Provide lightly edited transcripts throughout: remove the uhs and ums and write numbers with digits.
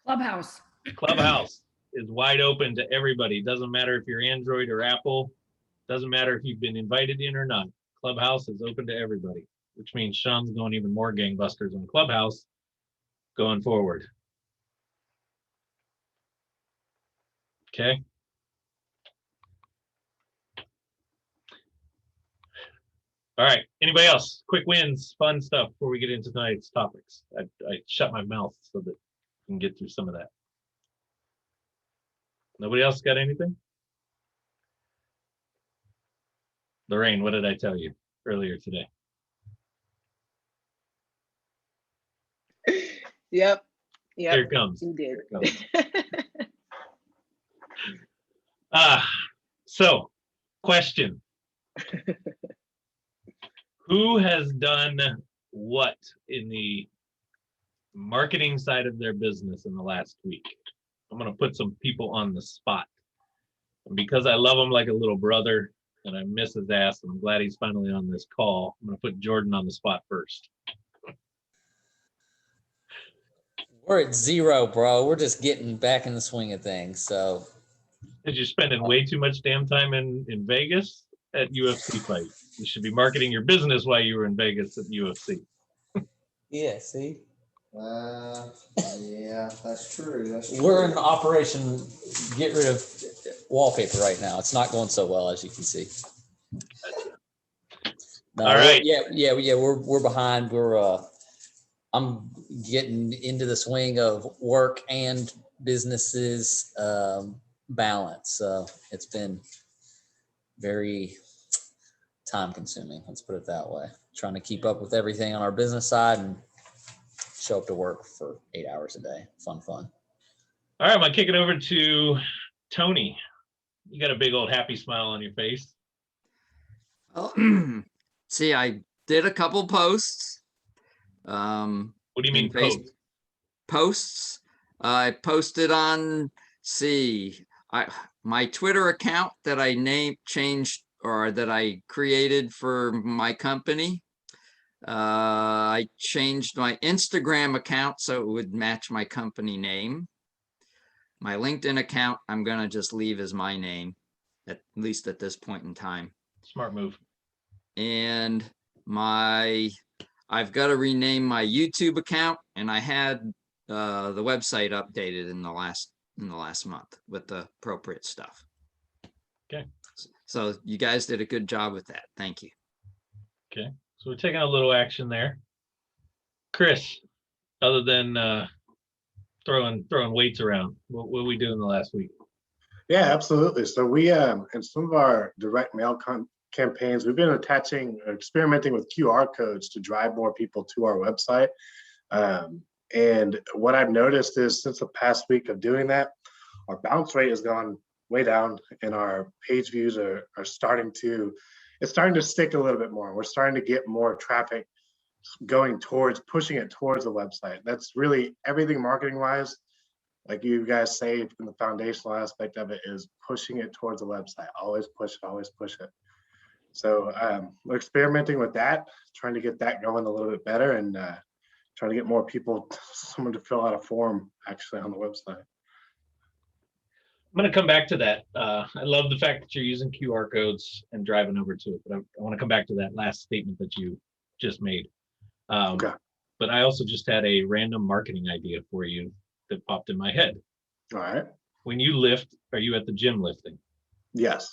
Clubhouse. Clubhouse is wide open to everybody. Doesn't matter if you're Android or Apple. Doesn't matter if you've been invited in or not. Clubhouse is open to everybody, which means Sean's going even more gangbusters on Clubhouse going forward. Okay. All right. Anybody else? Quick wins, fun stuff before we get into tonight's topics. I shut my mouth so that we can get through some of that. Nobody else got anything? Lorraine, what did I tell you earlier today? Yep. Here it comes. You did. Here it comes. So question. Who has done what in the marketing side of their business in the last week? I'm going to put some people on the spot. And because I love him like a little brother and I miss his ass, and I'm glad he's finally on this call, I'm going to put Jordan on the spot first. We're at 0, bro. We're just getting back in the swing of things. So, Because you're spending way too much damn time in Vegas at UFC fight. You should be marketing your business while you were in Vegas at UFC. yeah, see? Yeah, that's true. That's true. We're in Operation Get Rid of Wallpaper right now. It's not going so well, as you can see. No, all right. Yeah. We're behind. I'm getting into the swing of work and businesses balance. So it's been very time consuming. Let's put it that way. Trying to keep up with everything on our business side and show up to work for 8 hours a day. Fun. All right, I'm gonna kick it over to Tony. You got a big old happy smile on your face. Well, see, I did a couple posts. What do you mean posts? I posted on my Twitter account that I changed or that I created for my company. I changed my Instagram account so it would match my company name. My LinkedIn account, I'm going to just leave as my name, at least at this point in time. Smart move. And I've got to rename my YouTube account, and I had the website updated in the last month with the appropriate stuff. Okay. So you guys did a good job with that. Thank you. Okay. So we're taking a little action there. Chris, other than throwing weights around, what we do in the last week? Yeah, absolutely. So we in some of our direct mail campaigns, we've been experimenting with QR codes to drive more people to our website. And what I've noticed is since the past week of doing that, our bounce rate has gone way down and our page views are starting to stick a little bit more. We're starting to get more traffic pushing it towards the website. That's really everything marketing wise. Like you guys say, in the foundational aspect of it is pushing it towards the website. Always push it. So we're experimenting with that, trying to get that going a little bit better and trying to get more people, someone to fill out a form actually on the website. I'm going to come back to that. I love the fact that you're using QR codes and driving over to it, but I want to come back to that last statement that you just made. Okay. But I also just had a random marketing idea for you that popped in my head. All right. When you lift, are you at the gym lifting? Yes.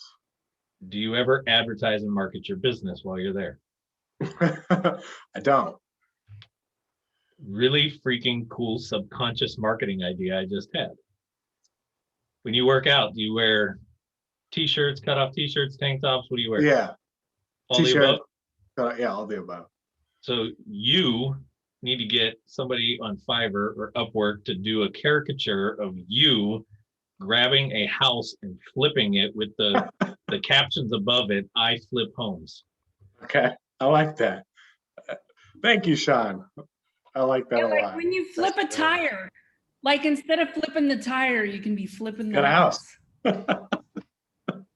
Do you ever advertise and market your business while you're there? I don't. Really freaking cool subconscious marketing idea I just had. When you work out, do you wear t-shirts, cut off t-shirts, tank tops? What do you wear? Yeah. All the above? Yeah, all the above. So you need to get somebody on Fiverr or Upwork to do a caricature of you grabbing a house and flipping it with the captions above it, I flip homes. Okay, I like that. Thank you, Sean. I like that a lot. When you flip a tire, like instead of flipping the tire, you can be flipping the house.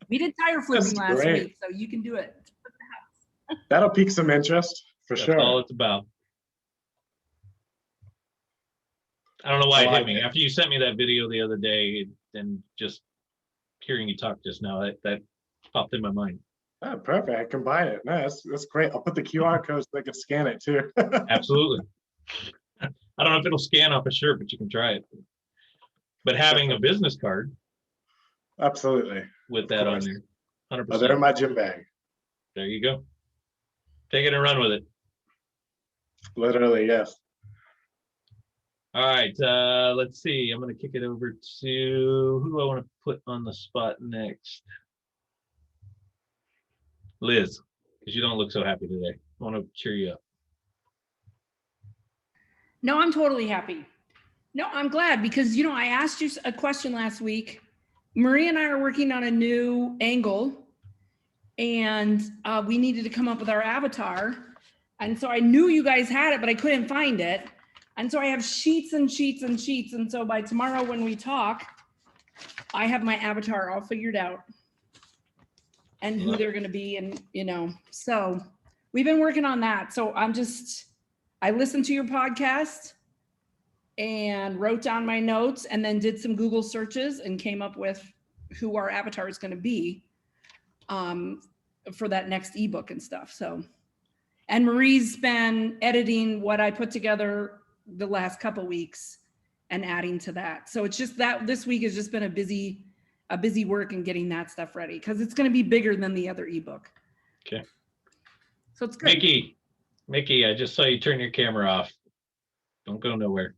We did tire flipping last week, so you can do it. Flip the house. That'll pique some interest for sure. That's all it's about. I don't know why I it hit like me. it. After you sent me that video the other day and just hearing you talk just now, that popped in my mind. Oh, perfect. I combine it. No, that's great. I'll put the QR code so they can scan it too. Absolutely. I don't know if it'll scan off a shirt, but you can try it. But having a business card Absolutely. with Of that on course. there, Oh, they're in 100%. my gym bag. There you go. Take it and run with it. Literally, yes. All right, let's see. I'm going to kick it over to who do I want to put on the spot next? Liz, because you don't look so happy today. I want to cheer you up. No, I'm totally happy. No, I'm glad because, I asked you a question last week. Marie and I are working on a new angle and we needed to come up with our avatar. And so I knew you guys had it, but I couldn't find it. And so I have sheets and sheets and sheets. And so by tomorrow when we talk, I have my avatar all figured out and who they're going to be. And, so we've been working on that. So I listened to your podcast and wrote down my notes and then did some Google searches and came up with who our avatar is going to be for that next ebook and stuff. So, and Marie's been editing what I put together the last couple weeks and adding to that. So it's just that this week has just been a busy work in getting that stuff ready because it's going to be bigger than the other ebook. Okay. So it's good. Mickey, I just saw you turn your camera off. Don't go nowhere.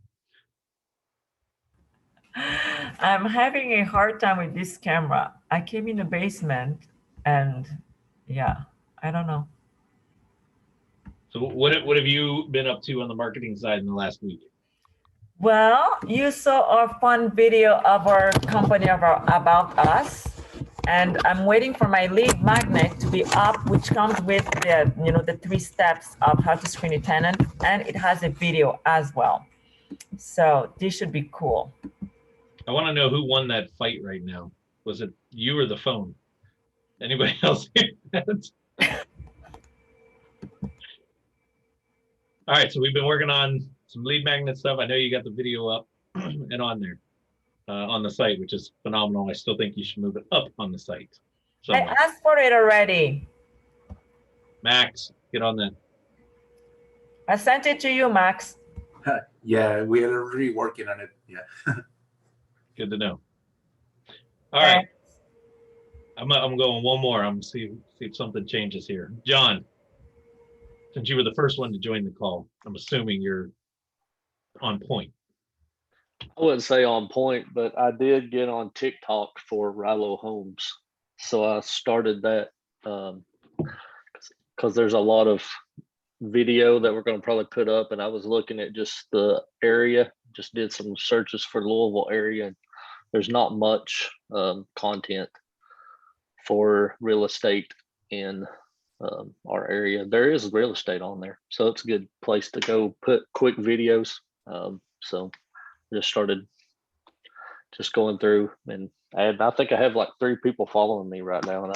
I'm having a hard time with this camera. I came in the basement and yeah, I don't know. So what have you been up to on the marketing side in the last week? Well, you saw our fun video of our company about us, and I'm waiting for my lead magnet to be up, which comes with the 3 steps of how to screen a tenant, and it has a video as well. So this should be cool. I want to know who won that fight right now. Was it you or the phone? Anybody else? All right, so we've been working on some lead magnet stuff. I know you got the video up and on there on the site, which is phenomenal. I still think you should move it up on the site. So I asked for it already. Max, get on that. I sent it to you, Max. Yeah, we are really working on it. Yeah. Good to know. All right, I'm going one more. I'm see if something changes here. John, since you were the first one to join the call, I'm assuming you're on point. I wouldn't say on point, but I did get on TikTok for Rilo Homes. So I started that because there's a lot of video that we're going to probably put up. And I was looking at just the area, just did some searches for the Louisville area. And there's not much content for real estate in our area. There is real estate on there. So it's a good place to go put quick videos. So just started just going through and I think I have like 3 people following me right now and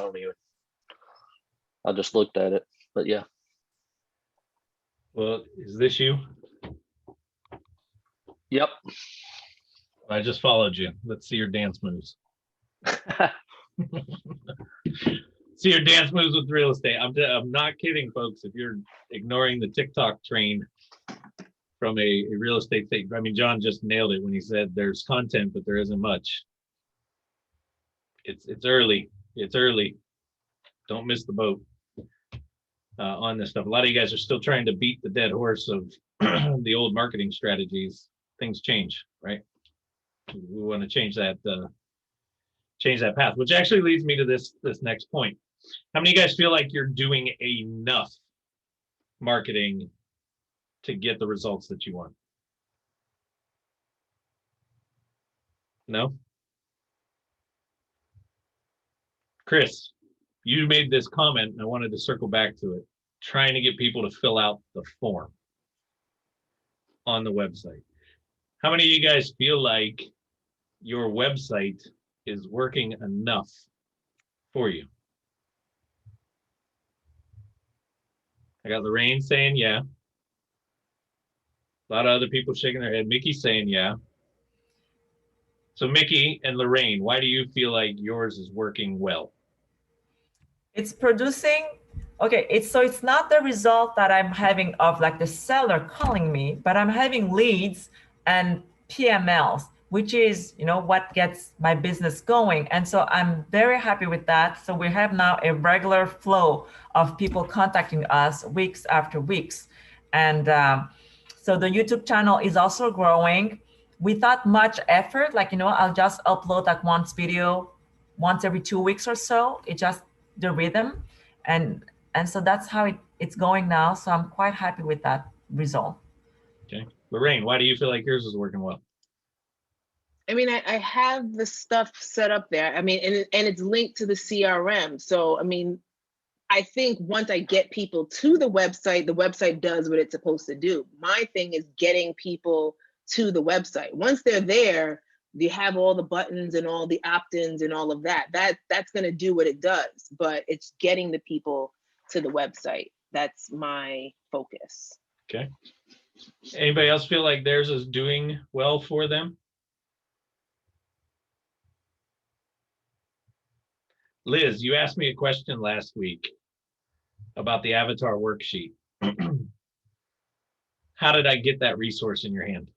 I just looked at it, but yeah. Well, is this you? Yep. I just followed you. Let's see your dance moves. See your dance moves with real estate. I'm not kidding, folks. If you're ignoring the TikTok train from a real estate thing, I mean, John just nailed it when he said there's content, but there isn't much. It's early. It's early. Don't miss the boat on this stuff. A lot of you guys are still trying to beat the dead horse of the old marketing strategies. Things change, right? We want to change that path, which actually leads me to this next point. How many of you guys feel like you're doing enough marketing to get the results that you want? No? Chris, you made this comment and I wanted to circle back to it. Trying to get people to fill out the form on the website. How many of you guys feel like your website is working enough for you? I got Lorraine saying yeah. A lot of other people shaking their head. Mickey's saying yeah. So Mickey and Lorraine, why do you feel like yours is working well? It's producing, okay, it's not the result that I'm having of like the seller calling me, but I'm having leads and PMLs, which is, you know, what gets my business going. And so I'm very happy with that. So we have now a regular flow of people contacting us weeks after weeks. And so the YouTube channel is also growing without much effort. Like, you know, I'll just upload like once video once every 2 weeks or so. It just the rhythm. And so that's how it's going now. So I'm quite happy with that result. Okay. Lorraine, why do you feel like yours is working well? I mean, I have the stuff set up there. I mean, and it's linked to the CRM. So, I mean, I think once I get people to the website does what it's supposed to do. My thing is getting people to the website. Once they're there, you have all the buttons and all the opt-ins and all of that. That's going to do what it does, but it's getting the people to the website. That's my focus. Okay. Anybody else feel like theirs is doing well for them? Liz, you asked me a question last week about the avatar worksheet. How did I get that resource in your hand?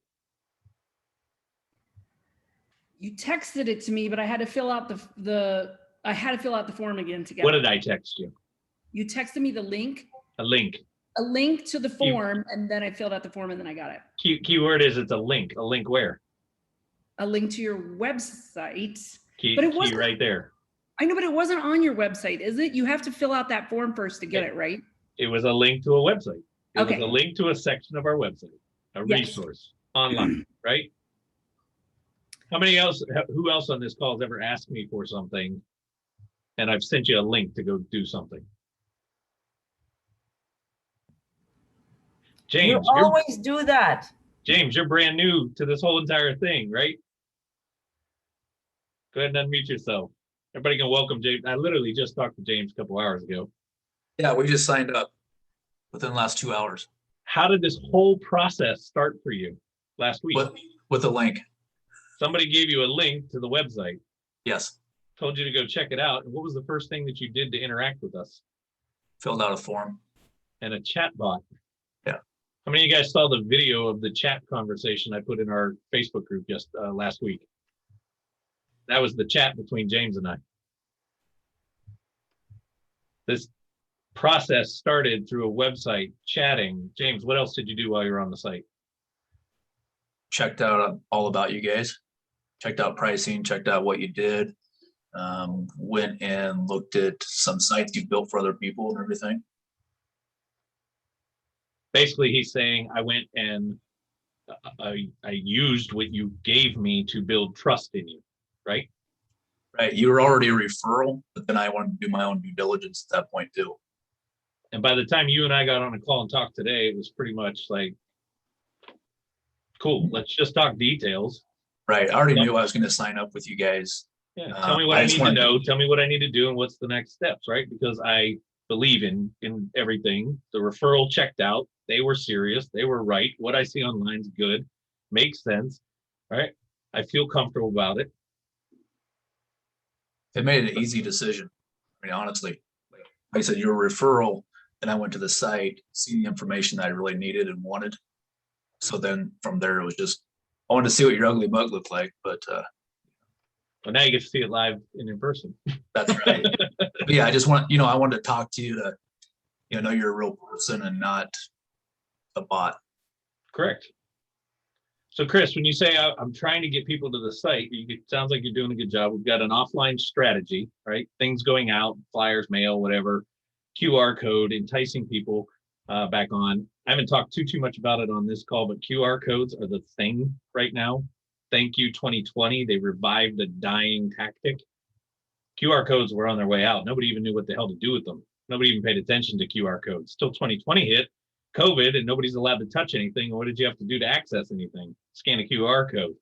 You texted it to me, but I had to fill out the form again to get What it. did I text you? You texted me the link, A link. a link to the form, and then I filled out the form and then I got it. Keyword is it's a link. A link where? A link to your website. Key, But it key wasn't- right there. I know, but it wasn't on your website, is it? You have to fill out that form first to get it, right? It was a link to a website. It Okay. was a link to a section of our website, a Yes. resource online, right? Who else on this call has ever asked me for something and I've sent you a link to go do something? You James, always do that. James, you're brand new to this whole entire thing, right? Go ahead and unmute yourself. Everybody can welcome James. I literally just talked to James a couple hours ago. Yeah, we just signed up within the last 2 hours How did this whole process start for you last week? with a link. Somebody gave you a link to the website, Yes, told you to go check it out. And what was the first thing that you did to interact with us? filled out a form. And a chat bot. Yeah. How many of you guys saw the video of the chat conversation I put in our Facebook group just last week? That was the chat between James and I. This process started through a website chatting. James, what else did you do while you were on the site? Checked out all about you guys. Checked out pricing, checked out what you did. Went and looked at some sites you built for other people and everything. Basically, he's saying I went and I used what you gave me to build trust in you, right? Right, you were already a referral, but then I wanted to do my own due diligence at that point too. And by the time you and I got on a call and talked today, it was pretty much like, cool, let's just talk details. Right, I already knew I was going to sign up with you guys. Yeah, tell me what I I just need to wanted- know, tell me what I need to do and what's the next steps, right? Because I believe in everything. The referral checked out, they were serious, they were right. What I see online is good, makes sense, right? I feel comfortable about it. It made an easy decision. I mean, honestly, like I said, you're a referral, then I went to the site, seen the information that I really needed and wanted. So then from there, it was just, I wanted to see what your ugly mug looked like, but But now you get to see it live and in person. that's right. But yeah, I just want, I wanted to talk to you to, know you're a real person and not a bot. Correct. So Chris, when you say I'm trying to get people to the site, it sounds like you're doing a good job. We've got an offline strategy, right? Things going out, flyers, mail, whatever, QR code, enticing people back on. I haven't talked too much about it on this call, but QR codes are the thing right now. Thank you 2020. They revived a dying tactic. QR codes were on their way out. Nobody even knew what the hell to do with them. Nobody even paid attention to QR codes. Till 2020 hit, COVID, and nobody's allowed to touch anything. What did you have to do to access anything? Scan a QR code.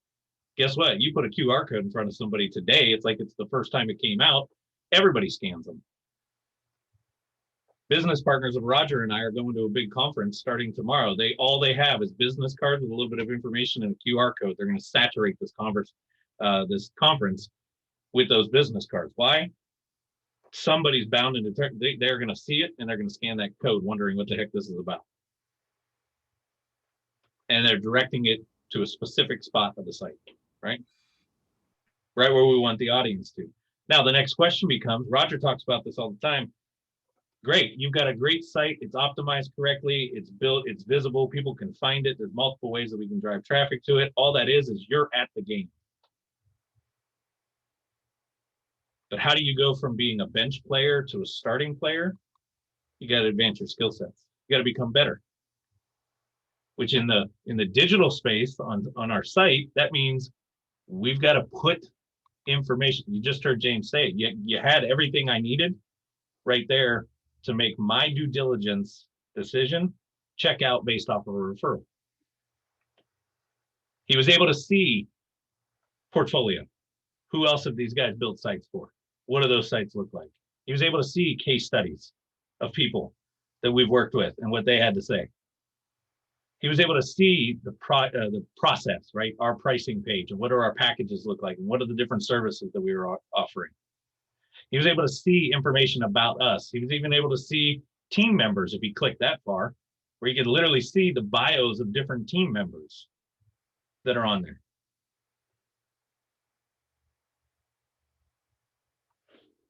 Guess what? You put a QR code in front of somebody today, it's like it's the first time it came out. Everybody scans them. Business partners of Roger and I are going to a big conference starting tomorrow. All they have is business cards with a little bit of information and a QR code. They're going to saturate this this conference with those business cards. Why? Somebody's bound and they're going to see it and they're going to scan that code wondering what the heck this is about. And they're directing it to a specific spot of the site, right? Right where we want the audience to. Now, the next question becomes, Roger talks about this all the time. Great, you've got a great site, it's optimized correctly, it's built, it's visible, people can find it, there's multiple ways that we can drive traffic to it. All that is you're at the game. But how do you go from being a bench player to a starting player? You got to advance your skill sets. You got to become better. Which in the digital space on our site, that means we've got to put information. You just heard James say it. You had everything I needed right there to make my due diligence decision check out based off of a referral. He was able to see portfolio. Who else have these guys built sites for? What do those sites look like? He was able to see case studies of people that we've worked with and what they had to say. He was able to see the process, right? Our pricing page and what do our packages look like and what are the different services that we were offering. He was able to see information about us. He was even able to see team members if he clicked that far, where you could literally see the bios of different team members that are on there.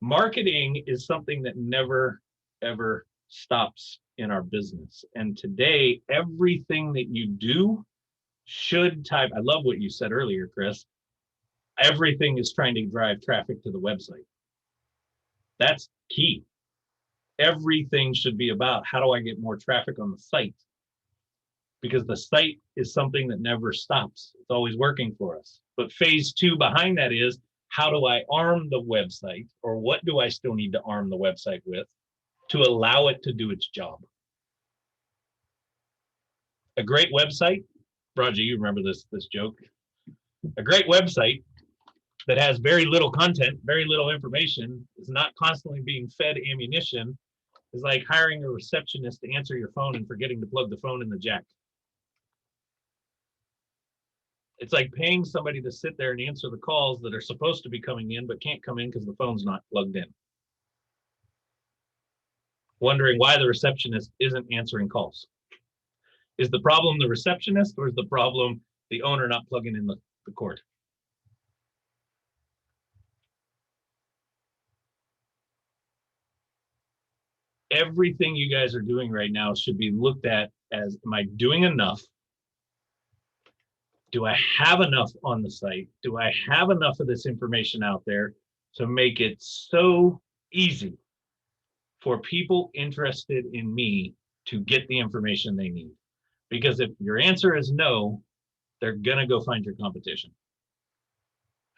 Marketing is something that never, ever stops in our business. And today, everything that you do should type, I love what you said earlier, Chris, everything is trying to drive traffic to the website. That's key. Everything should be about how do I get more traffic on the site? Because the site is something that never stops. It's always working for us. But phase 2 behind that is, how do I arm the website, or what do I still need to arm the website with to allow it to do its job? A great website, Roger, you remember this joke. A great website that has very little content, very little information, is not constantly being fed ammunition, is like hiring a receptionist to answer your phone and forgetting to plug the phone in the jack. It's like paying somebody to sit there and answer the calls that are supposed to be coming in but can't come in because the phone's not plugged in. Wondering why the receptionist isn't answering calls. Is the problem the receptionist, or is the problem the owner not plugging in the cord? Everything you guys are doing right now should be looked at as, am I doing enough? Do I have enough on the site? Do I have enough of this information out there to make it so easy for people interested in me to get the information they need? Because if your answer is no, they're gonna go find your competition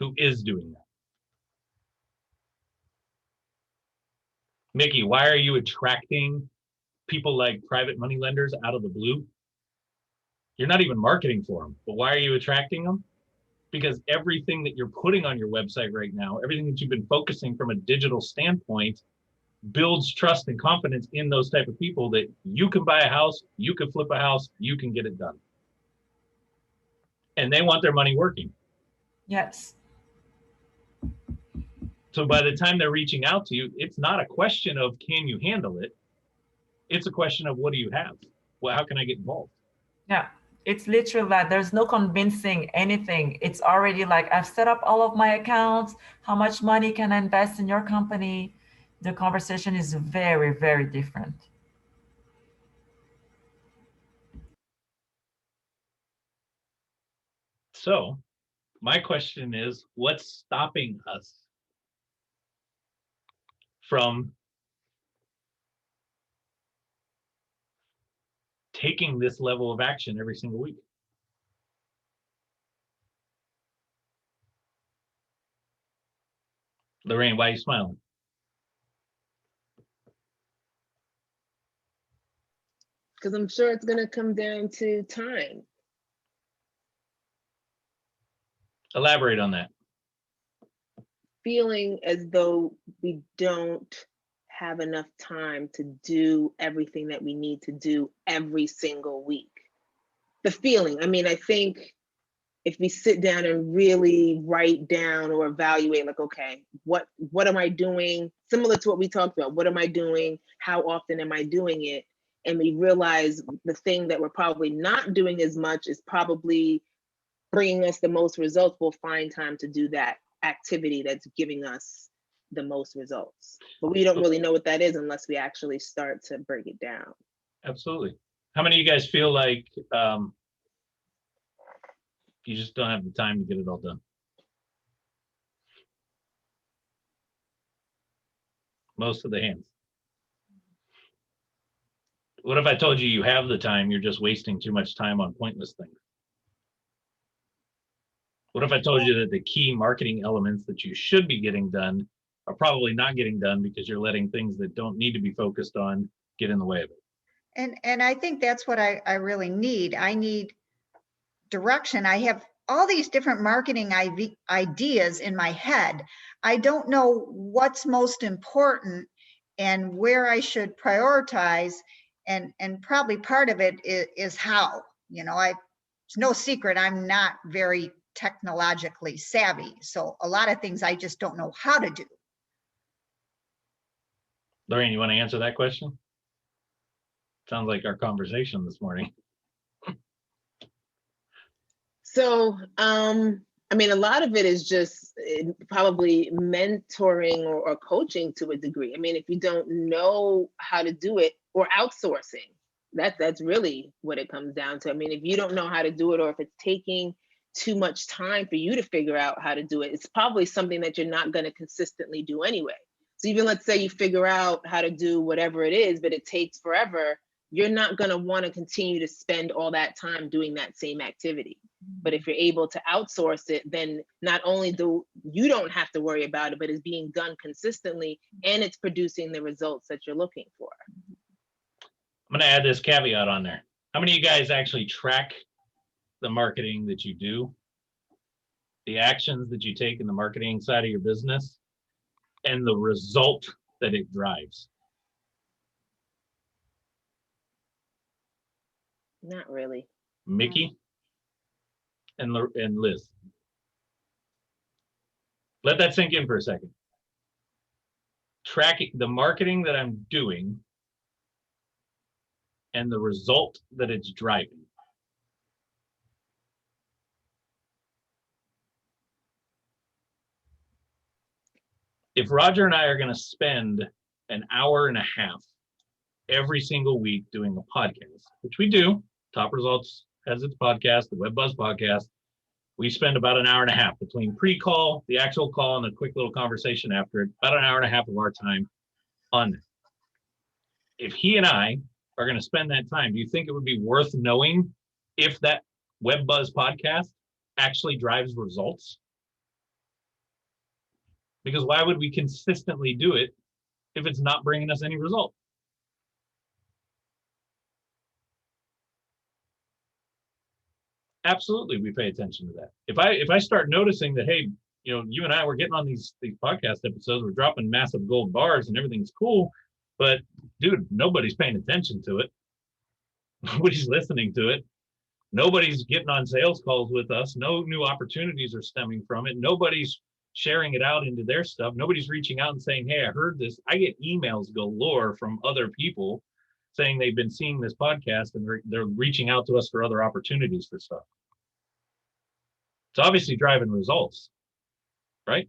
who is doing that. Mickey, why are you attracting people like private money lenders out of the blue? You're not even marketing for them, but why are you attracting them? Because everything that you're putting on your website right now, everything that you've been focusing from a digital standpoint, builds trust and confidence in those type of people that you can buy a house, you can flip a house, you can get it done. And they want their money working. Yes. So by the time they're reaching out to you, it's not a question of can you handle it? It's a question of what do you have? Well, how can I get involved? Yeah, it's literally that there's no convincing anything. It's already like, I've set up all of my accounts. How much money can I invest in your company? The conversation is very, very different. So my question is, what's stopping us from taking this level of action every single week? Lorraine, why are you smiling? Because I'm sure it's going to come down to time. Elaborate on that. Feeling as though we don't have enough time to do everything that we need to do every single week. The feeling, I mean, I think if we sit down and really write down or evaluate, like, okay, what am I doing? Similar to what we talked about, what am I doing? How often am I doing it? And we realize the thing that we're probably not doing as much is probably bringing us the most results. We'll find time to do that activity that's giving us the most results. But we don't really know what that is unless we actually start to break it down. Absolutely. How many of you guys feel like you just don't have the time to get it all done? Most of the hands. What if I told you you have the time, you're just wasting too much time on pointless things? What if I told you that the key marketing elements that you should be getting done are probably not getting done because you're letting things that don't need to be focused on get in the way of it? And I think that's what I really need. I need direction. I have all these different marketing ideas in my head. I don't know what's most important and where I should prioritize. And probably part of it is how, you know, it's no secret I'm not very technologically savvy. So a lot of things I just don't know how to do. Lorraine, you want to answer that question? Sounds like our conversation this morning. So, I mean, a lot of it is just probably mentoring or coaching to a degree. I mean, if you don't know how to do it, or outsourcing, that's really what it comes down to. I mean, if you don't know how to do it, or if it's taking too much time for you to figure out how to do it, it's probably something that you're not going to consistently do anyway. So even let's say you figure out how to do whatever it is, but it takes forever, you're not going to want to continue to spend all that time doing that same activity. But if you're able to outsource it, then not only do you don't have to worry about it, but it's being done consistently and it's producing the results that you're looking for. I'm going to add this caveat on there. How many of you guys actually track the marketing that you do, the actions that you take in the marketing side of your business, and the result that it drives? Not really. Mickey and Liz. Let that sink in for a second. Tracking the marketing that I'm doing and the result that it's driving. If Roger and I are going to spend an hour and a half every single week doing a podcast, which we do, Top Results has its podcast, the WebBuzz podcast, we spend about an hour and a half between pre-call, the actual call, and a quick little conversation after it, about an hour and a half of our time on this. If he and I are going to spend that time, do you think it would be worth knowing if that WebBuzz podcast actually drives results? Because why would we consistently do it if it's not bringing us any result? Absolutely, we pay attention to that. If I start noticing that, hey, you know, you and I were getting on these podcast episodes, we're dropping massive gold bars and everything's cool, but dude, nobody's paying attention to it. Nobody's listening to it. Nobody's getting on sales calls with us. No new opportunities are stemming from it. Nobody's sharing it out into their stuff. Nobody's reaching out and saying, hey, I heard this. I get emails galore from other people saying they've been seeing this podcast and they're reaching out to us for other opportunities for stuff. It's obviously driving results, right?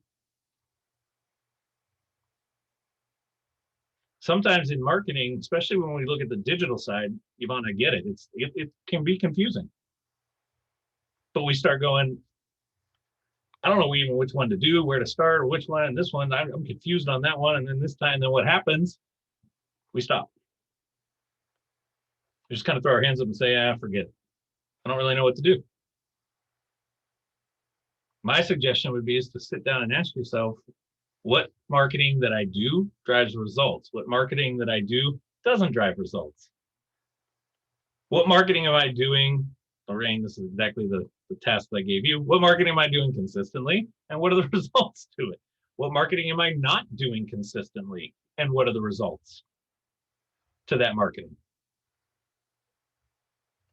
Sometimes in marketing, especially when we look at the digital side, Yvonne, I get it. It can be confusing. But we start going, I don't know even which one to do, where to start, or which one, and this one, I'm confused on that one. And then this time, then what happens? We stop. We just kind of throw our hands up and say, forget it. I don't really know what to do. My suggestion would be is to sit down and ask yourself, what marketing that I do drives results? What marketing that I do doesn't drive results? What marketing am I doing? Lorraine, this is exactly the task that I gave you. What marketing am I doing consistently? And what are the results to it? What marketing am I not doing consistently? And what are the results to that marketing?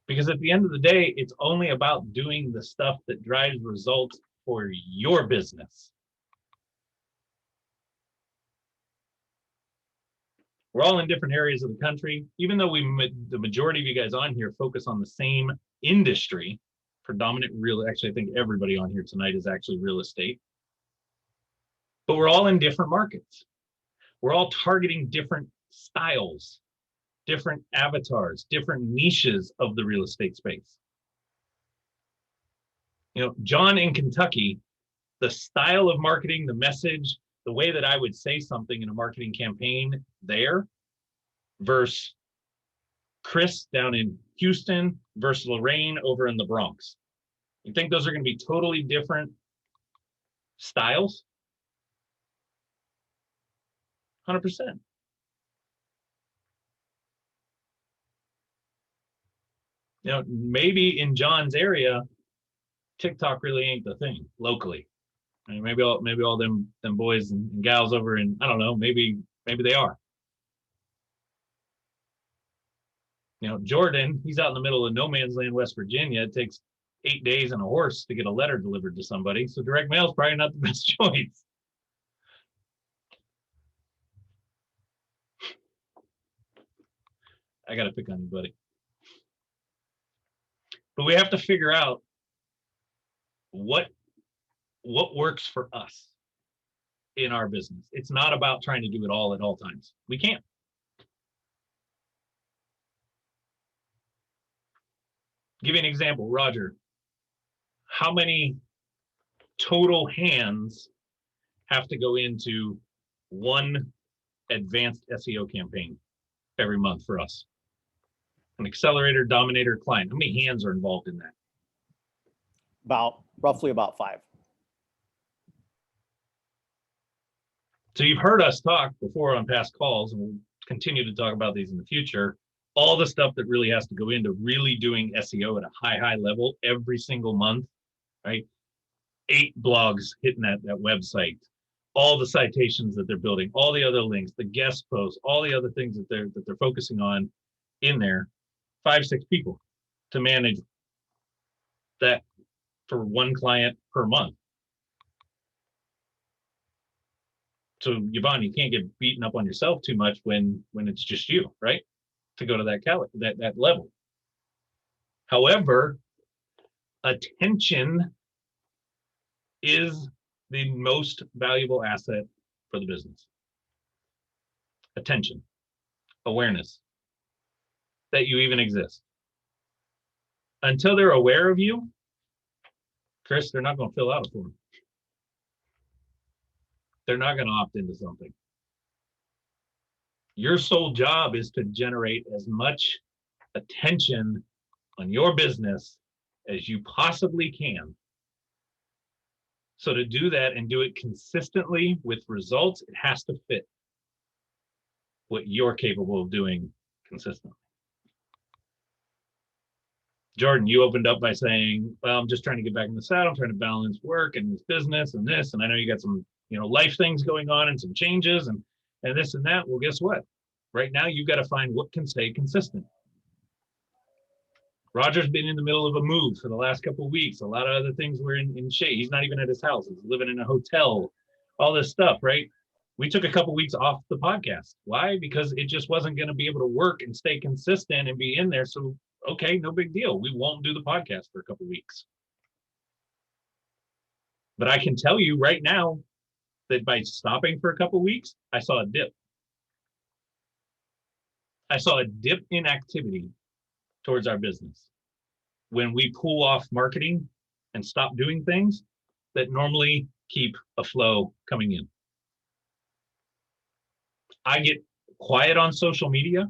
Because at the end of the day, it's only about doing the stuff that drives results for your business. We're all in different areas of the country. Even though the majority of you guys on here focus on the same industry, predominant real, actually, I think everybody on here tonight is actually real estate. But we're all in different markets. We're all targeting different styles, different avatars, different niches of the real estate space. You know, John in Kentucky, the style of marketing, the message, the way that I would say something in a marketing campaign there versus Chris down in Houston versus Lorraine over in the Bronx. You think those are going to be totally different styles? 100%. You know, maybe in John's area, TikTok really ain't the thing locally. I mean, maybe all them boys and gals over in, I don't know, maybe they are. You know, Jordan, he's out in the middle of no man's land, West Virginia. It takes 8 days and a horse to get a letter delivered to somebody. So direct mail is probably not the best choice. I got to pick on you, buddy. But we have to figure out what works for us in our business. It's not about trying to do it all at all times. We can't. Give you an example, Roger. How many total hands have to go into one advanced SEO campaign every month for us? An accelerator, dominator, client. How many hands are involved in that? Roughly about 5. So you've heard us talk before on past calls, and we'll continue to talk about these in the future. All the stuff that really has to go into really doing SEO at a high level every single month, right? 8 blogs hitting that website, all the citations that they're building, all the other links, the guest posts, all the other things that they're focusing on in there. 5-6 people to manage that for one client per month. So Yvonne, you can't get beaten up on yourself too much when it's just you, right? To go to that level. However, attention is the most valuable asset for the business. Attention, awareness that you even exist. Until they're aware of you, Chris, they're not going to fill out a form. They're not going to opt into something. Your sole job is to generate as much attention on your business as you possibly can. So to do that and do it consistently with results, it has to fit what you're capable of doing consistently. Jordan, you opened up by saying, well, I'm just trying to get back in the saddle. I'm trying to balance work and this business and this. And I know you got some, life things going on and some changes and this and that. Well, guess what? Right now, you've got to find what can stay consistent. Roger's been in the middle of a move for the last couple of weeks. A lot of other things were in shape. He's not even at his house. He's living in a hotel, all this stuff, right? We took a couple of weeks off the podcast. Why? Because it just wasn't going to be able to work and stay consistent and be in there. So, okay, no big deal. We won't do the podcast for a couple of weeks. But I can tell you right now that by stopping for a couple of weeks, I saw a dip. I saw a dip in activity towards our business when we pull off marketing and stop doing things that normally keep a flow coming in. I get quiet on social media.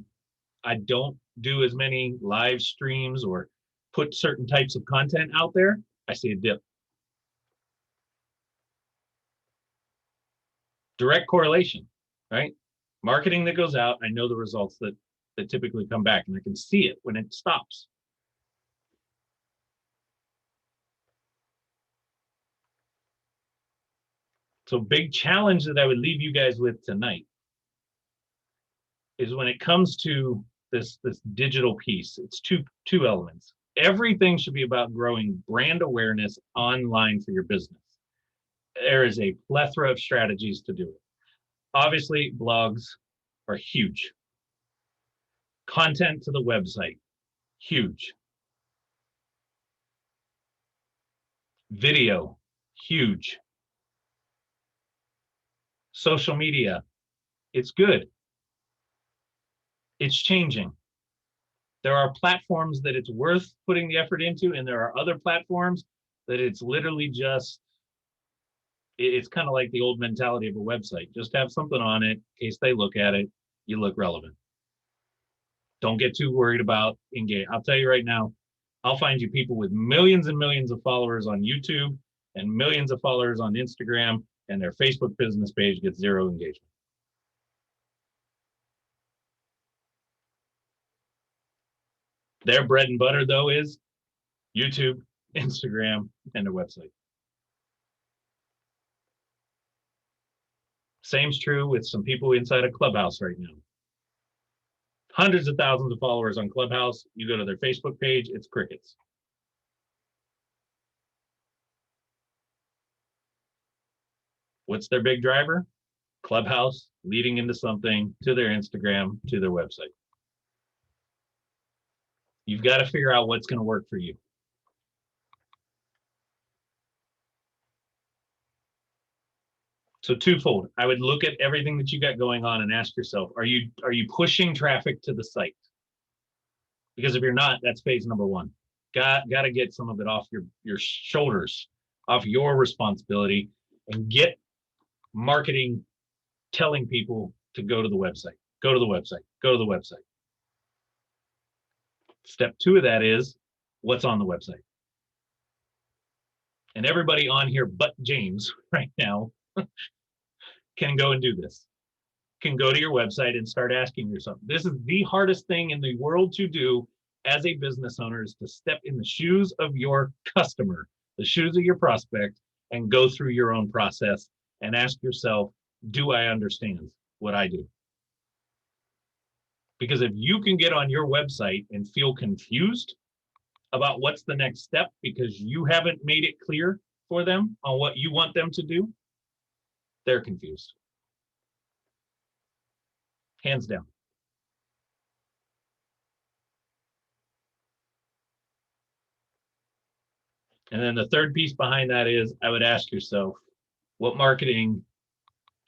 I don't do as many live streams or put certain types of content out there. I see a dip. Direct correlation, right? Marketing that goes out, I know the results that typically come back, and I can see it when it stops. So big challenge that I would leave you guys with tonight is when it comes to this digital piece. It's two elements. Everything should be about growing brand awareness online for your business. There is a plethora of strategies to do it. Obviously, blogs are huge. Content to the website, huge. Video, huge. Social media, it's good. It's changing. There are platforms that it's worth putting the effort into, and there are other platforms that it's literally just, it's kind of like the old mentality of a website. Just have something on it in case they look at it, you look relevant. Don't get too worried about engage. I'll tell you right now, I'll find you people with millions and millions of followers on YouTube and millions of followers on Instagram, and their Facebook business page gets 0 engagement. Their bread and butter, though, is YouTube, Instagram, and their website. Same's true with some people inside of Clubhouse right now. Hundreds of thousands of followers on Clubhouse. You go to their Facebook page, it's crickets. What's their big driver? Clubhouse leading into something, to their Instagram, to their website. You've got to figure out what's going to work for you. So twofold, I would look at everything that you got going on and ask yourself, are you pushing traffic to the site? Because if you're not, that's phase number 1. Got to get some of it off your shoulders, off your responsibility, and get marketing telling people to go to the website, go to the website, go to the website. Step 2 of that is what's on the website. And everybody on here but James right now can go and do this. Can go to your website and start asking yourself. This is the hardest thing in the world to do as a business owner, is to step in the shoes of your customer, the shoes of your prospect, and go through your own process and ask yourself, do I understand what I do? Because if you can get on your website and feel confused about what's the next step because you haven't made it clear for them on what you want them to do, they're confused. Hands down. And then the third piece behind that is, I would ask yourself, what marketing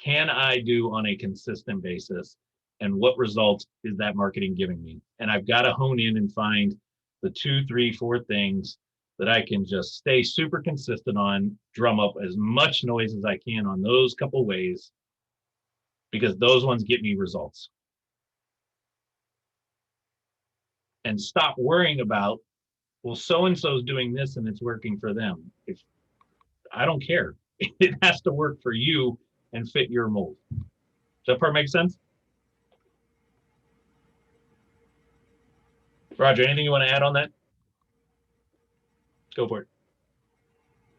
can I do on a consistent basis? And what results is that marketing giving me? And I've got to hone in and find the 2, 3, 4 things that I can just stay super consistent on, drum up as much noise as I can on those couple ways, because those ones get me results. And stop worrying about, well, so-and-so's doing this and it's working for them. If I don't care, it has to work for you and fit your mold. Does that part make sense? Roger, anything you want to add on that? Go for it.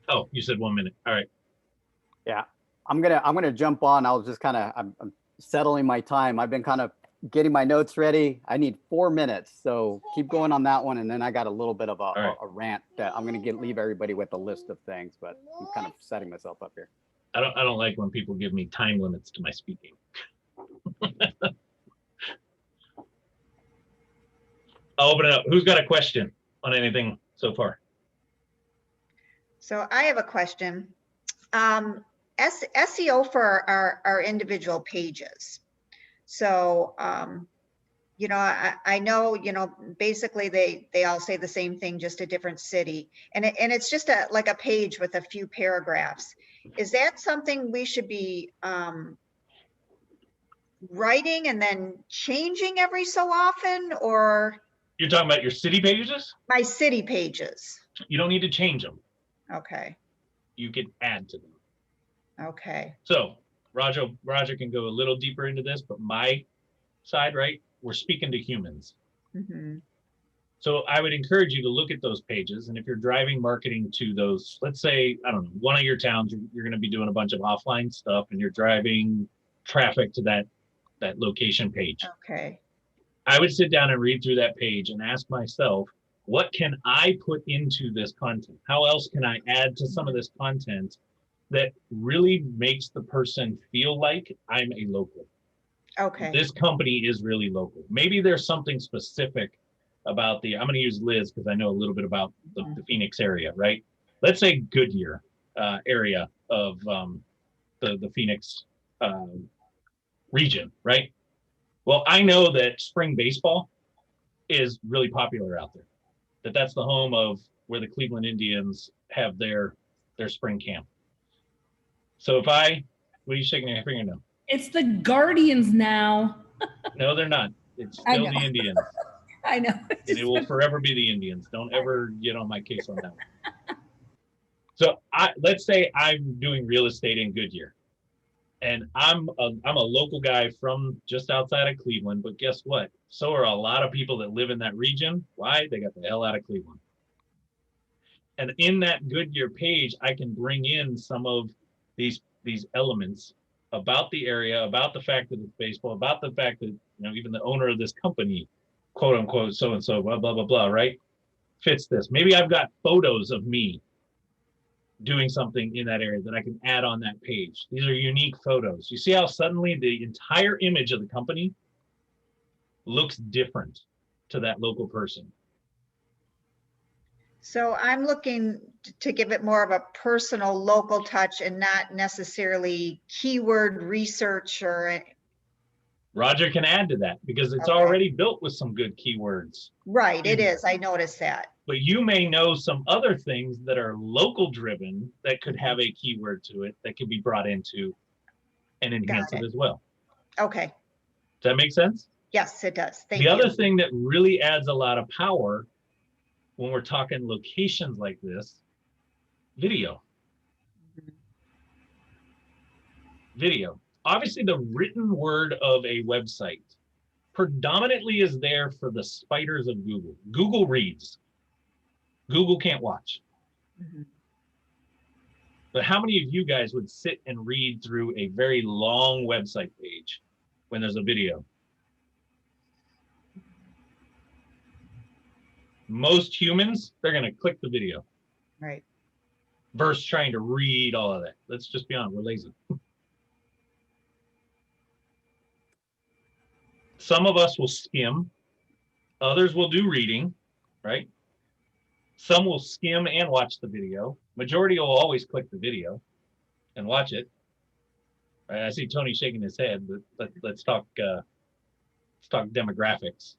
Oh, you said 1 minute. All right. Yeah, I'm gonna jump on. I'll just kind of, I'm settling my time. I've been kind of getting my notes ready. I need 4 minutes, so keep going on that one, and then I got a little bit of a rant that I'm gonna leave everybody with a list of things, but I'm kind of setting myself up here. I don't like when people give me time limits to my speaking. I'll open it up. Who's got a question on anything so far? So I have a question. SEO for our individual pages. So, you know, I know, you know, basically they all say the same thing, just a different city. And it's just like a page with a few paragraphs. Is that something we should be writing and then changing every so often, or? You're talking about your city pages? My city pages. You don't need to change them. Okay. You can add to them. Okay. So Roger can go a little deeper into this, but my side, right? We're speaking to humans. Mm-hmm. So I would encourage you to look at those pages. And if you're driving marketing to those, let's say, I don't know, one of your towns, you're going to be doing a bunch of offline stuff and you're driving traffic to that location page. Okay. I would sit down and read through that page and ask myself, what can I put into this content? How else can I add to some of this content that really makes the person feel like I'm a local? Okay. This company is really local. Maybe there's something specific about I'm going to use Liz because I know a little bit about the Phoenix area, right? Let's say Goodyear area of the Phoenix region, right? Well, I know that spring baseball is really popular out there. That's the home of where the Cleveland Indians have their spring camp. So what are you shaking your finger now? It's the Guardians now. No, they're not. It's I still know. the Indians. I know. And it will forever be the Indians. Don't ever get on my case on that one. So let's say I'm doing real estate in Goodyear. And I'm a local guy from just outside of Cleveland, but guess what? So are a lot of people that live in that region. Why? They got the hell out of Cleveland. And in that Goodyear page, I can bring in some of these elements about the area, about the fact that it's baseball, about the fact that, even the owner of this company, quote unquote, so-and-so, blah, blah, blah, blah, right? Fits this. Maybe I've got photos of me doing something in that area that I can add on that page. These are unique photos. You see how suddenly the entire image of the company looks different to that local person. So I'm looking to give it more of a personal local touch and not necessarily keyword research or. Roger can add to that because it's Okay. already built with some good keywords. Right, it is. I noticed that. But you may know some other things that are local driven that could have a keyword to it that could be brought into and enhance Got it it. as well. Okay. Does that make sense? Yes, it does. Thank The you. other thing that really adds a lot of power when we're talking locations like this, video. Video. Obviously, the written word of a website predominantly is there for the spiders of Google. Google reads. Google can't watch. Mhm. But how many of you guys would sit and read through a very long website page when there's a video? Most humans, they're going to click the video Right. versus trying to read all of that. Let's just be honest, we're lazy. Some of us will skim, others will do reading, right? Some will skim and watch the video. Majority will always click the video and watch it. Right, I see Tony shaking his head, but let's talk demographics.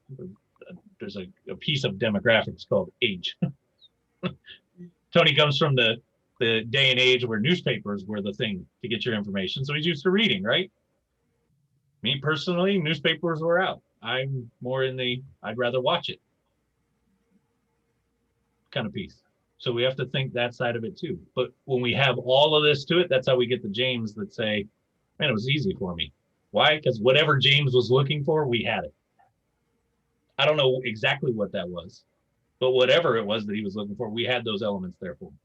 There's a piece of demographics called age. Tony comes from the day and age where newspapers were the thing to get your information. So he's used to reading, right? Me personally, newspapers were out. I'm more in I'd rather watch it kind of piece. So we have to think that side of it too. But when we have all of this to it, that's how we get the James that say, man, it was easy for me. Why? Because whatever James was looking for, we had it. I don't know exactly what that was, but whatever it was that he was looking for, we had those elements there for him.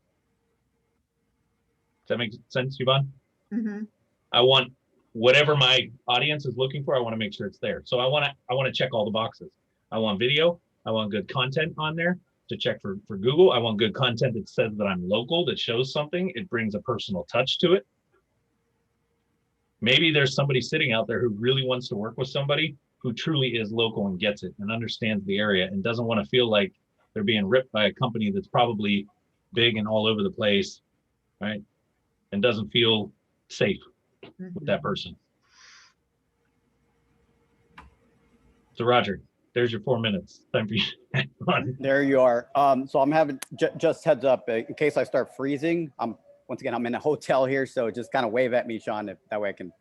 Does that make sense, Yvonne? Mm-hmm. I want whatever my audience is looking for, I want to make sure it's there. So I want to check all the boxes. I want video. I want good content on there to check for Google. I want good content that says that I'm local, that shows something. It brings a personal touch to it. Maybe there's somebody sitting out there who really wants to work with somebody who truly is local and gets it and understands the area and doesn't want to feel like they're being ripped by a company that's probably big and all over the place, right? And doesn't feel safe with that person. So Roger, there's your 4 minutes. Time for you to have fun. There you are. So I'm having just heads up in case I start freezing. Once again, I'm in a hotel here, so just kind of wave at me, Sean, if that way I can,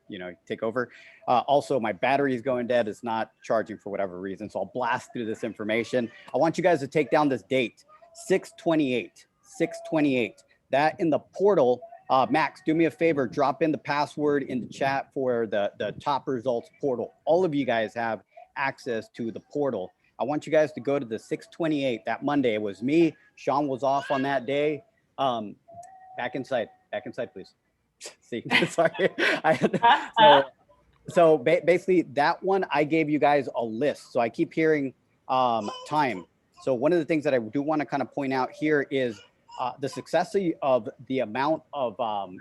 take over. Also, my battery is going dead. It's not charging for whatever reason, so I'll blast through this information. I want you guys to take down this date, 6/28. That in the portal. Max, do me a favor, drop in the password in the chat for the top results portal. All of you guys have access to the portal. I want you guys to go to the 6/28, that Monday. It was me. Sean was off on that day. Back inside, please. See, sorry. So basically that one, I gave you guys a list. So I keep hearing time. So one of the things that I do want to kind of point out here is the success of the amount of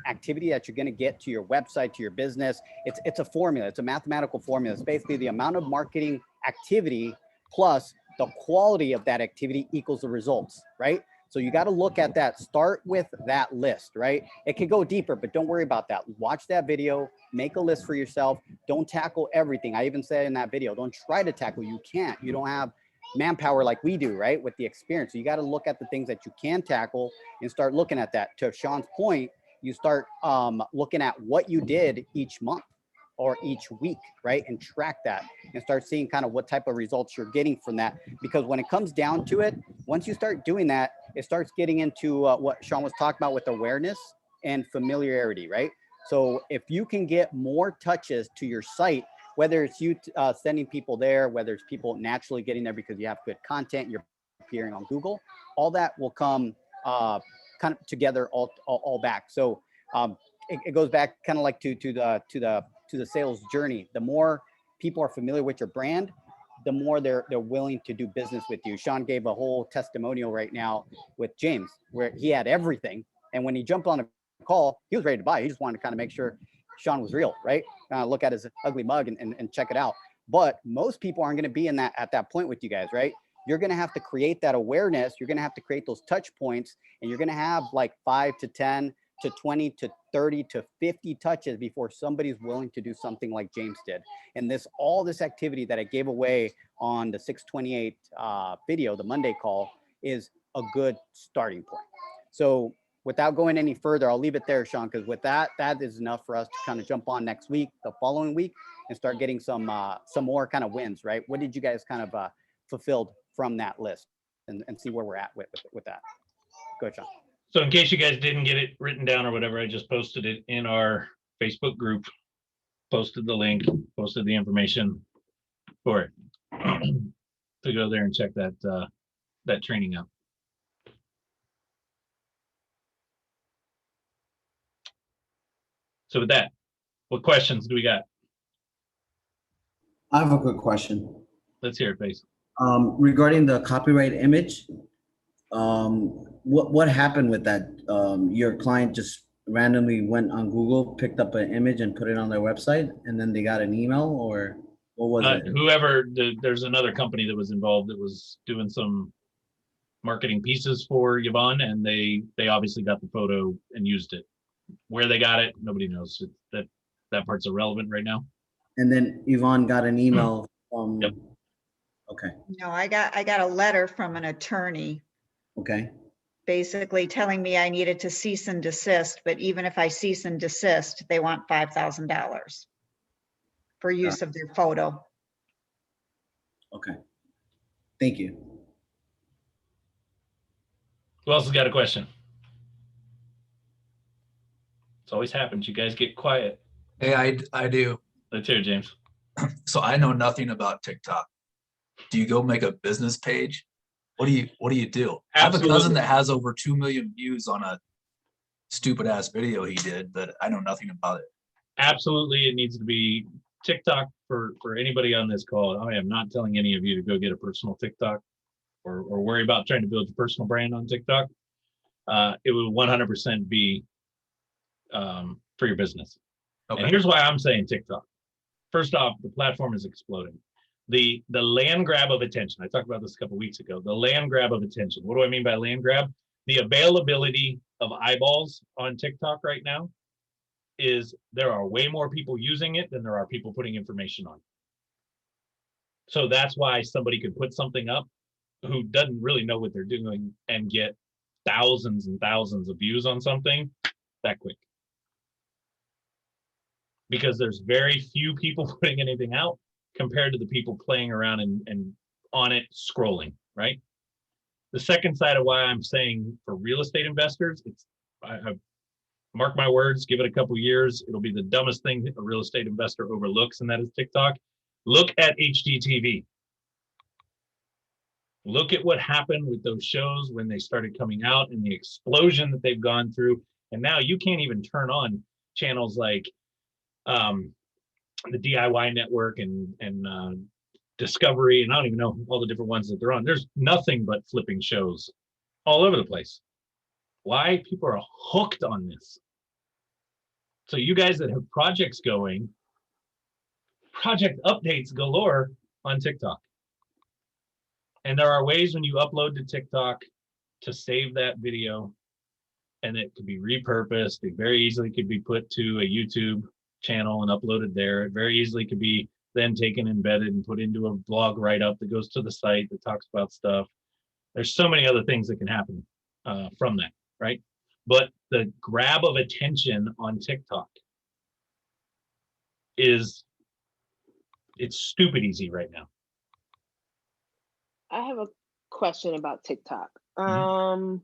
activity that you're going to get to your website, to your business. It's a formula. It's a mathematical formula. It's basically the amount of marketing activity plus the quality of that activity equals the results, right? So you got to look at that. Start with that list, right? It could go deeper, but don't worry about that. Watch that video, make a list for yourself. Don't tackle everything. I even said in that video, don't try to tackle. You can't. You don't have manpower like we do, right? With the experience. So you got to look at the things that you can tackle and start looking at that. To Sean's point, you start looking at what you did each month or each week, right? And track that and start seeing kind of what type of results you're getting from that. Because when it comes down to it, once you start doing that, it starts getting into what Sean was talking about with awareness and familiarity, right? So if you can get more touches to your site, whether it's you sending people there, whether it's people naturally getting there because you have good content, you're appearing on Google, all that will come kind of together all back. So it goes back kind of like to the sales journey. The more people are familiar with your brand, the more they're willing to do business with you. Sean gave a whole testimonial right now with James, where he had everything. And when he jumped on a call, he was ready to buy. He just wanted to kind of make sure Sean was real, right? Look at his ugly mug and check it out. But most people aren't going to be in that at that point with you guys, right? You're going to have to create that awareness. You're going to have to create those touch points, and you're going to have like 5 to 10 to 20 to 30 to 50 touches before somebody's willing to do something like James did. And all this activity that I gave away on the 628 video, the Monday call, is a good starting point. So without going any further, I'll leave it there, Sean, because with that is enough for us to kind of jump on next week, the following week, and start getting some more kind of wins, right? What did you guys kind of fulfilled from that list, and see where we're at with that? Go ahead, Sean. So in case you guys didn't get it written down or whatever, I just posted it in our Facebook group, posted the link, posted the information for it to go there and check that training out. So with that, what questions do we got? I have a quick question. Let's hear it, Face. Regarding the copyright image, what happened with that? Your client just randomly went on Google, picked up an image and put it on their website, and then they got an email, or what was it? There's another company that was involved that was doing some marketing pieces for Yvonne, and they obviously got the photo and used it. Where they got it, nobody knows. That part's irrelevant right now. And then Yvonne got an email from. Yep. Okay. No, I got a letter from an attorney Okay. basically telling me I needed to cease and desist, but even if I cease and desist, they want $5,000 for use of their photo. Okay. Thank you. Who else has got a question? It's always happens. You guys get quiet. Hey, I do. Let's hear it, James. So I know nothing about TikTok. Do you go make a business page? What do you do? I have a cousin that has over 2 million views on a stupid ass video he did, but I know nothing about it. Absolutely, it needs to be TikTok for anybody on this call. I am not telling any of you to go get a personal TikTok or worry about trying to build your personal brand on TikTok. It will 100% be for your business. Okay. And here's why I'm saying TikTok. First off, the platform is exploding. The land grab of attention. I talked about this a couple of weeks ago. The land grab of attention. What do I mean by land grab? The availability of eyeballs on TikTok right now is there are way more people using it than there are people putting information on. So that's why somebody could put something up who doesn't really know what they're doing and get thousands and thousands of views on something that quick. Because there's very few people putting anything out compared to the people playing around and on it scrolling, right? The second side of why I'm saying for real estate investors, I mark my words, give it a couple years, it'll be the dumbest thing a real estate investor overlooks, and that is TikTok. Look at HGTV. Look at what happened with those shows when they started coming out and the explosion that they've gone through. And now you can't even turn on channels like the DIY network and Discovery, and I don't even know all the different ones that they're on. There's nothing but flipping shows all over the place. Why? People are hooked on this. So you guys that have projects going, project updates galore on TikTok. And there are ways when you upload to TikTok to save that video, and it could be repurposed. It very easily could be put to a YouTube channel and uploaded there. It very easily could be then taken, embedded, and put into a blog write-up that goes to the site that talks about stuff. There's so many other things that can happen from that, right? But the grab of attention on TikTok it's stupid easy right now. I have a question about TikTok. Mm-hmm.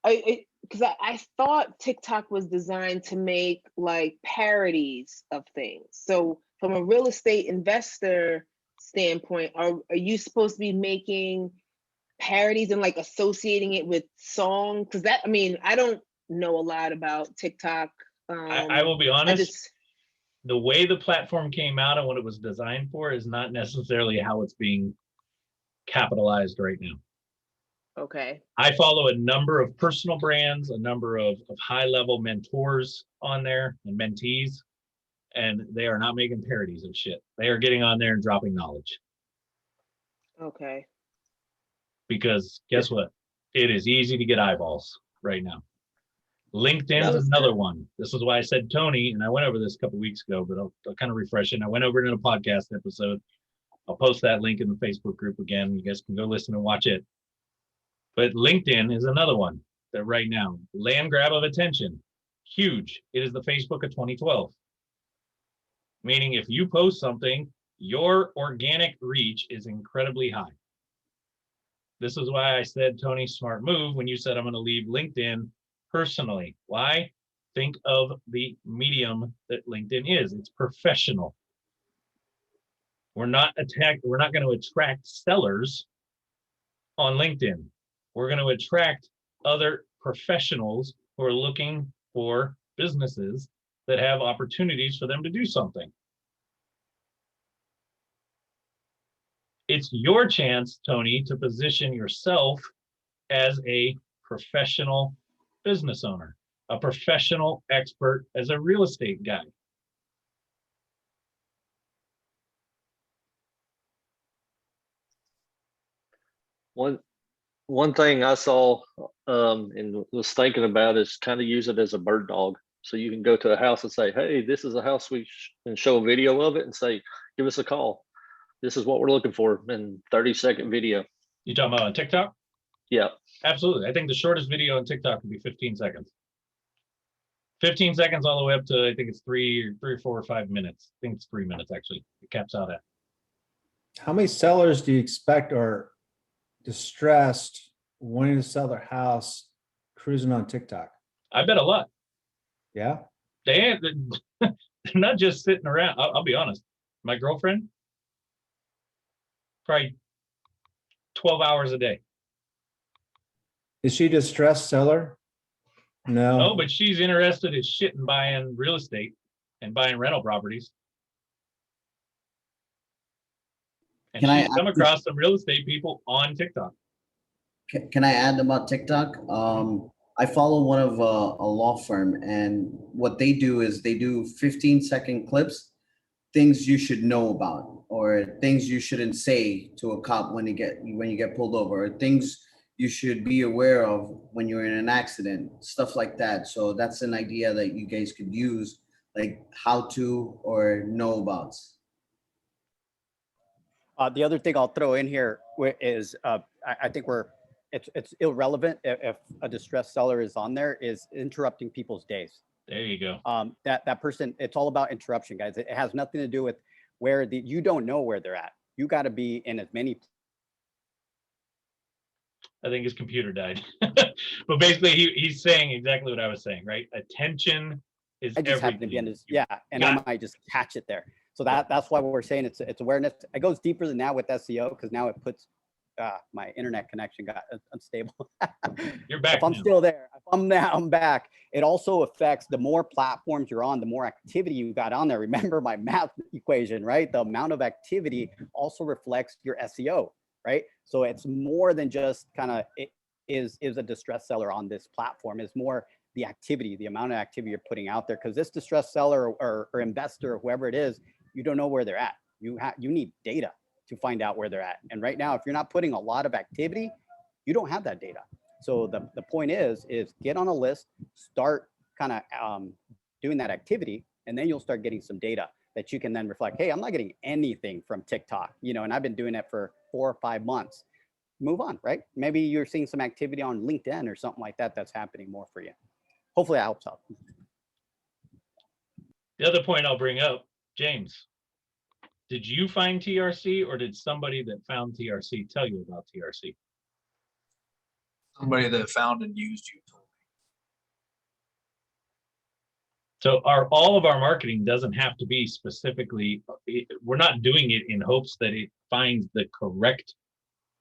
Because I thought TikTok was designed to make like parodies of things. So from a real estate investor standpoint, are you supposed to be making parodies and like associating it with song? Because that, I mean, I don't know a lot about TikTok. I will be honest, the way the platform came out and what it was designed for is not necessarily how it's being capitalized right now. Okay. I follow a number of personal brands, a number of high-level mentors on there and mentees, and they are not making parodies of shit. They are getting on there and dropping knowledge. Okay. Because guess what? It is easy to get eyeballs right now. LinkedIn is another one. This is why I said Tony, and I went over this a couple weeks ago, but I'll kind of refresh it. I went over it in a podcast episode. I'll post that link in the Facebook group again. You guys can go listen and watch it. But LinkedIn is another one that right now, land grab of attention, huge. It is the Facebook of 2012. Meaning if you post something, your organic reach is incredibly high. This is why I said, Tony, smart move when you said I'm going to leave LinkedIn personally. Why? Think of the medium that LinkedIn is. It's professional. We're not going to attract sellers on LinkedIn. We're going to attract other professionals who are looking for businesses that have opportunities for them to do something. It's your chance, Tony, to position yourself as a professional business owner, a professional expert, as a real estate guy. One thing I saw and was thinking about is kind of use it as a bird dog. So you can go to a house and say, hey, this is a house and show a video of it and say, give us a call. This is what we're looking for in 30-second video. You talking about on TikTok? Yeah. Absolutely. I think the shortest video on TikTok would be 15 seconds. 15 seconds all the way up to, I think it's 3 or 4 or 5 minutes. I think it's 3 minutes actually. It caps out at. How many sellers do you expect are distressed, wanting to sell their house, cruising on TikTok? I bet a lot. Yeah. They're not just sitting around. I'll be honest. My girlfriend, probably 12 hours a day. Is she a distressed seller? No. No, but she's interested as shit in buying real estate and buying rental properties. And Can I she's come ask across some real estate people on TikTok. Can I add about TikTok? I follow one of a law firm, and what they do is they do 15-second clips, things you should know about, or things you shouldn't say to a cop when you get pulled over, or things you should be aware of when you're in an accident, stuff like that. So that's an idea that you guys could use, like how to or know about. The other thing I'll throw in here is I think it's irrelevant if a distressed seller is on there, is interrupting people's days. There you go. That person, it's all about interruption, guys. It has nothing to do with where you don't know where they're at. You got to be in as many. I think his computer died. But basically he's saying exactly what I was saying, right? Attention is I just happen to be in this, yeah, and I might just catch it there. So that's why we're saying it's awareness. It goes deeper than that with SEO, because now it puts my internet connection got unstable. You're back. If I'm still there, I'm back. it also affects the more platforms you're on, the more activity you got on there. Remember my math equation, right? The amount of activity also reflects your SEO, right? So it's more than just kind of is a distressed seller on this platform. It's more the activity, the amount of activity you're putting out there, because this distressed seller or investor or whoever it is, you don't know where they're at. You need data to find out where they're at. And right now, if you're not putting a lot of activity, you don't have that data. So the point is get on a list, start kind of doing that activity, and then you'll start getting some data that you can then reflect, hey, I'm not getting anything from TikTok, you know, and I've been doing it for 4 or 5 months. Move on, right? Maybe you're seeing some activity on LinkedIn or something like that that's happening more for you. Hopefully that helps out. The other point I'll bring up, James, did you find TRC or did somebody that found TRC tell you about TRC? Somebody that found and used you told me. So all of our marketing doesn't have to be specifically, we're not doing it in hopes that it finds the correct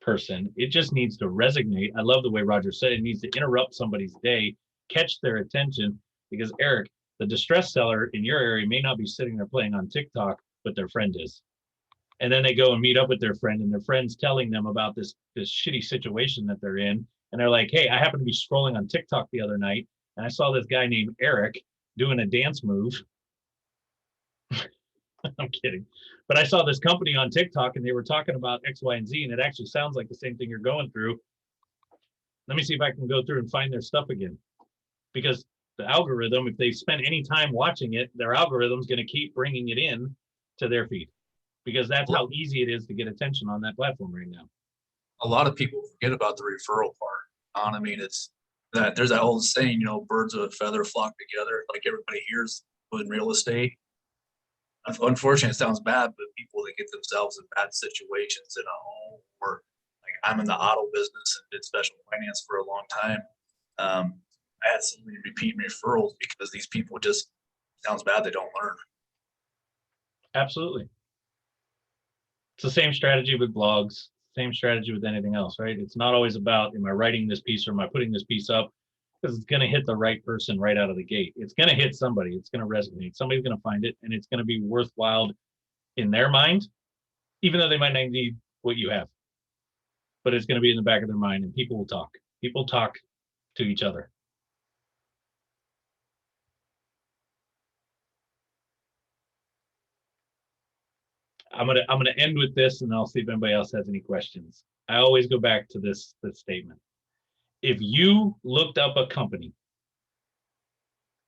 person. It just needs to resonate. I love the way Roger said it needs to interrupt somebody's day, catch their attention, because Eric, the distressed seller in your area may not be sitting there playing on TikTok, but their friend is. And then they go and meet up with their friend, and their friend's telling them about this shitty situation that they're in. And they're like, hey, I happened to be scrolling on TikTok the other night, and I saw this guy named Eric doing a dance move. I'm kidding. But I saw this company on TikTok, and they were talking about X, Y, and Z, and it actually sounds like the same thing you're going through. Let me see if I can go through and find their stuff again. Because the algorithm, if they spend any time watching it, their algorithm's going to keep bringing it in to their feed. Because that's how easy it is to get attention on that platform right now. A lot of people forget about the referral part. I mean, it's that there's that old saying, you know, birds of a feather flock together, like everybody hears in real estate. Unfortunately, it sounds bad, but people that get themselves in bad situations in a home, or like I'm in the auto business and did special finance for a long time. I had so many repeat referrals because these people just, sounds bad, they don't learn. Absolutely. It's the same strategy with blogs, same strategy with anything else, right? It's not always about, am I writing this piece or am I putting this piece up? Because it's going to hit the right person right out of the gate. It's going to hit somebody. It's going to resonate. Somebody's going to find it, and it's going to be worthwhile in their mind, even though they might not need what you have. But it's going to be in the back of their mind, and people will talk. People talk to each other. I'm gonna end with this, and I'll see if anybody else has any questions. I always go back to this statement. If you looked up a company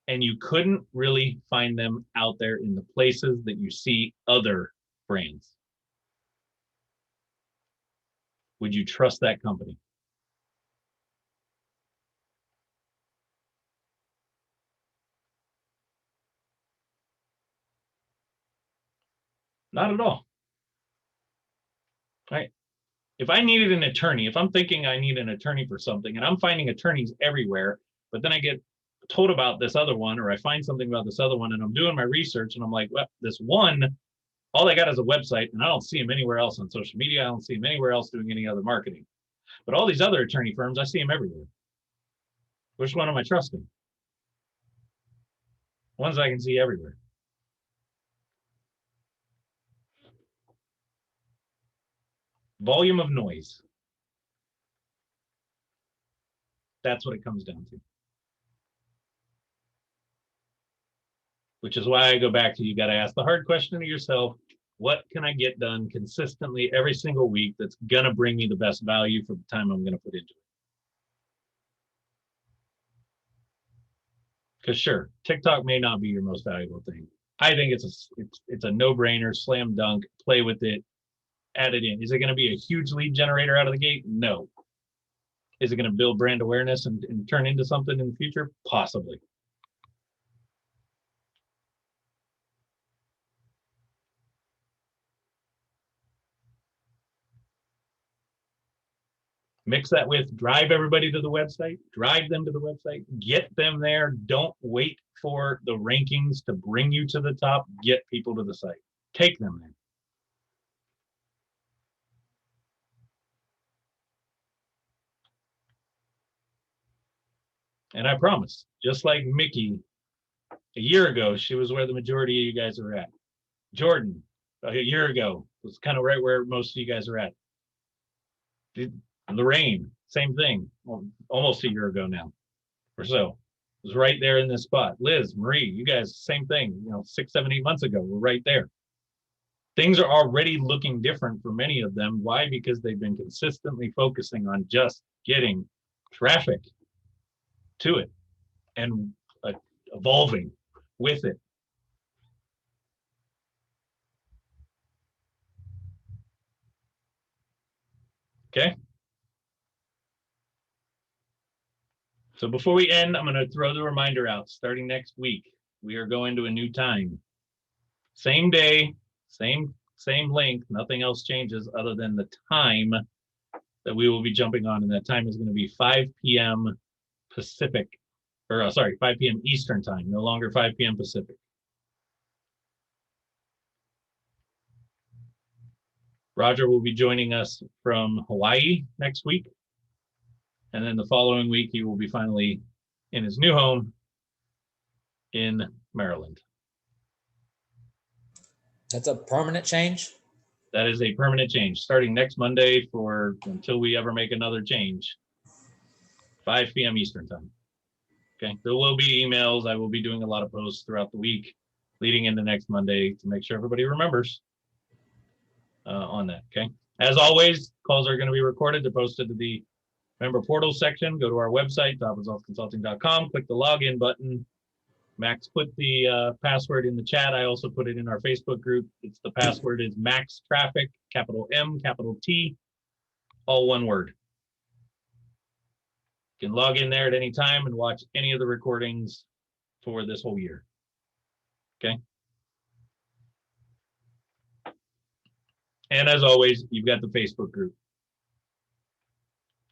and you couldn't really find them out there in the places that you see other brands, would you trust that company? Not at all. Right? If I needed an attorney, if I'm thinking I need an attorney for something and I'm finding attorneys everywhere, but then I get told about this other one, or I find something about this other one, and I'm doing my research and I'm like, well, this one, all I got is a website, and I don't see him anywhere else on social media. I don't see him anywhere else doing any other marketing. But all these other attorney firms, I see them everywhere. Which one am I trusting? Ones I can see everywhere. Volume of noise. That's what it comes down to. Which is why I go back to, you got to ask the hard question to yourself. What can I get done consistently every single week that's going to bring me the best value for the time I'm going to put into it? Because sure, TikTok may not be your most valuable thing. I think it's a no-brainer, slam dunk, play with it, add it in. Is it going to be a huge lead generator out of the gate? No. Is it going to build brand awareness and turn into something in the future? Possibly. Mix that with drive everybody to the website, drive them to the website, get them there. Don't wait for the rankings to bring you to the top. Get people to the site. Take them there. And I promise, just like Mickey, a year ago, she was where the majority of you guys are at. Jordan, a year ago, was kind of right where most of you guys are at. Lorraine, same thing, almost a year ago now, or so. Was right there in this spot. Liz, Marie, you guys, same thing, 6, 7, 8 months ago, we're right there. Things are already looking different for many of them. Why? Because they've been consistently focusing on just getting traffic to it and evolving with it. Okay. So before we end, I'm going to throw the reminder out. Starting next week, we are going to a new time. Same day, same length. Nothing else changes other than the time that we will be jumping on, and that time is going to be 5 p.m. Pacific, or 5 p.m. Eastern time. No longer 5 p.m. Pacific. Roger will be joining us from Hawaii next week. And then the following week, he will be finally in his new home in Maryland. That's a permanent change? That is a permanent change, starting next Monday until we ever make another change. 5 p.m. Eastern time. Okay, there will be emails. I will be doing a lot of posts throughout the week leading into next Monday to make sure everybody remembers on that, okay? As always, calls are going to be recorded. They're posted to the member portal section. Go to our website, topresultsconsulting.com, click the login button. Max put the password in the chat. I also put it in our Facebook group. The password is Max Traffic, capital M, capital T, all one word. You can log in there at any time and watch any of the recordings for this whole year. Okay. And as always, you've got the Facebook group.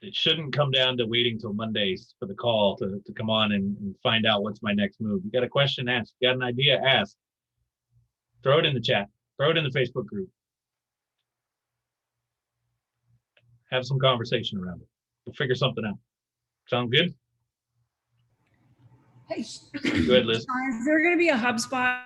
It shouldn't come down to waiting till Mondays for the call to come on and find out what's my next move. You got a question, ask. You got an idea, ask. Throw it in the chat. Throw it in the Facebook group. Have some conversation around it. We'll figure something out. Sound good? Hey, Go ahead, Liz. Is there going to be a HubSpot